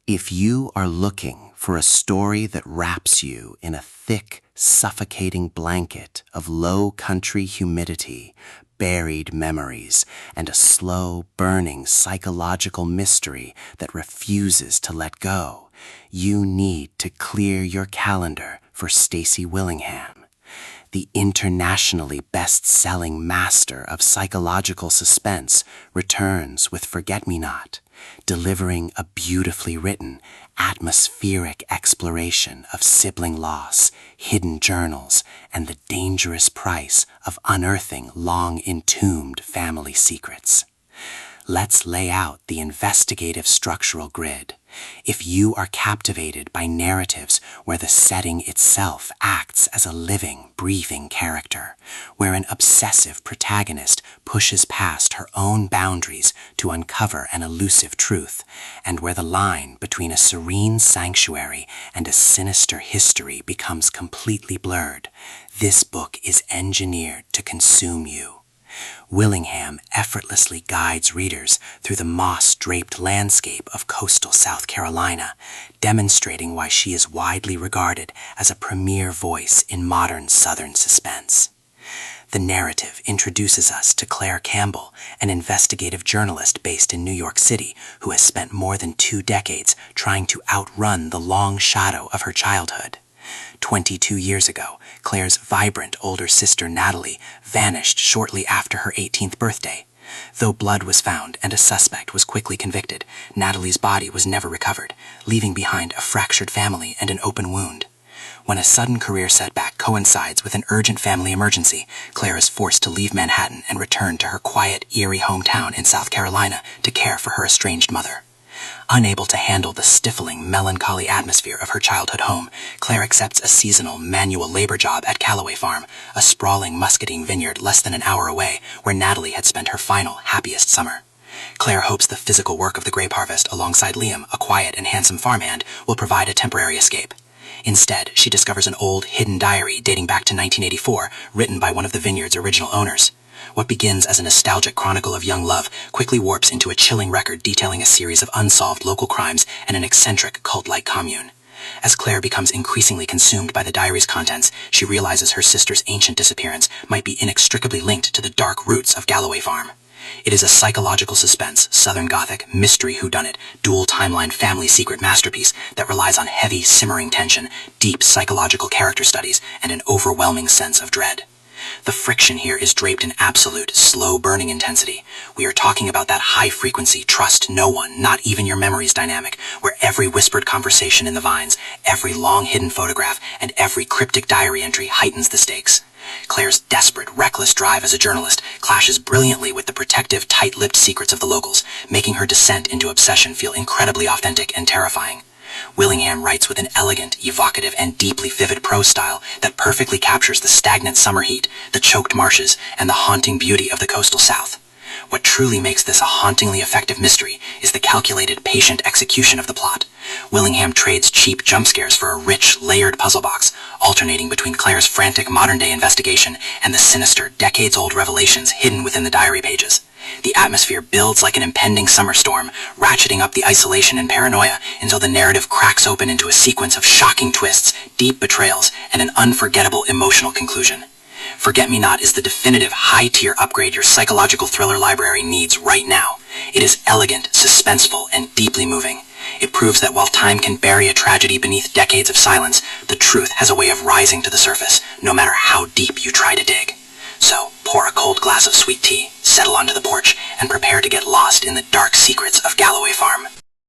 If you are looking for a story that wraps you in a thick, suffocating blanket of low country humidity, buried memories, and a slow, burning psychological mystery that refuses to let go, you need to clear your calendar for Stacy Willingham. The internationally best-selling master of psychological suspense returns with Forget-Me-Not, delivering a beautifully written, atmospheric exploration of sibling loss, hidden journals, and the dangerous price of unearthing long-entombed family secrets. Let's lay out the investigative structural grid. If you are captivated by narratives where the setting itself acts as a living, breathing character, where an obsessive protagonist pushes past her own boundaries to uncover an elusive truth, and where the line between a serene sanctuary and a sinister history becomes completely blurred, this book is engineered to consume you. Willingham effortlessly guides readers through the moss-draped landscape of coastal South Carolina, demonstrating why she is widely regarded as a premier voice in modern Southern suspense. The narrative introduces us to Claire Campbell, an investigative journalist based in New York City who has spent more than 2 decades trying to outrun the long shadow of her childhood. 22 years ago, Claire's vibrant older sister Natalie vanished shortly after her 18th birthday. Though blood was found and a suspect was quickly convicted, Natalie's body was never recovered, leaving behind a fractured family and an open wound. When a sudden career setback coincides with an urgent family emergency, Claire is forced to leave Manhattan and return to her quiet, eerie hometown in South Carolina to care for her estranged mother. Unable to handle the stifling, melancholy atmosphere of her childhood home, Claire accepts a seasonal, manual labor job at Callaway Farm, a sprawling muscadine vineyard less than an hour away, where Natalie had spent her final, happiest summer. Claire hopes the physical work of the grape harvest alongside Liam, a quiet and handsome farmhand, will provide a temporary escape. Instead, she discovers an old, hidden diary dating back to 1984, written by one of the vineyard's original owners. What begins as a nostalgic chronicle of young love quickly warps into a chilling record detailing a series of unsolved local crimes and an eccentric cult-like commune. As Claire becomes increasingly consumed by the diary's contents, she realizes her sister's ancient disappearance might be inextricably linked to the dark roots of Galloway Farm. It is a psychological suspense, Southern Gothic, mystery whodunit, dual timeline family secret masterpiece that relies on heavy, simmering tension, deep psychological character studies, and an overwhelming sense of dread. The friction here is draped in absolute, slow-burning intensity. We are talking about that high-frequency, trust no one, not even your memories dynamic, where every whispered conversation in the vines, every long-hidden photograph, and every cryptic diary entry heightens the stakes. Claire's desperate, reckless drive as a journalist clashes brilliantly with the protective, tight-lipped secrets of the locals, making her descent into obsession feel incredibly authentic and terrifying. Willingham writes with an elegant, evocative, and deeply vivid prose style that perfectly captures the stagnant summer heat, the choked marshes, and the haunting beauty of the coastal South. What truly makes this a hauntingly effective mystery is the calculated, patient execution of the plot. Willingham trades cheap jump scares for a rich, layered puzzle box, alternating between Claire's frantic modern-day investigation and the sinister, decades-old revelations hidden within the diary pages. The atmosphere builds like an impending summer storm, ratcheting up the isolation and paranoia until the narrative cracks open into a sequence of shocking twists, deep betrayals, and an unforgettable emotional conclusion. Forget-Me-Not is the definitive high-tier upgrade your psychological thriller library needs right now. It is elegant, suspenseful, and deeply moving. It proves that while time can bury a tragedy beneath decades of silence, the truth has a way of rising to the surface, no matter how deep you try to dig. So, pour a cold glass of sweet tea, settle onto the porch, and prepare to get lost in the dark secrets of Galloway Farm.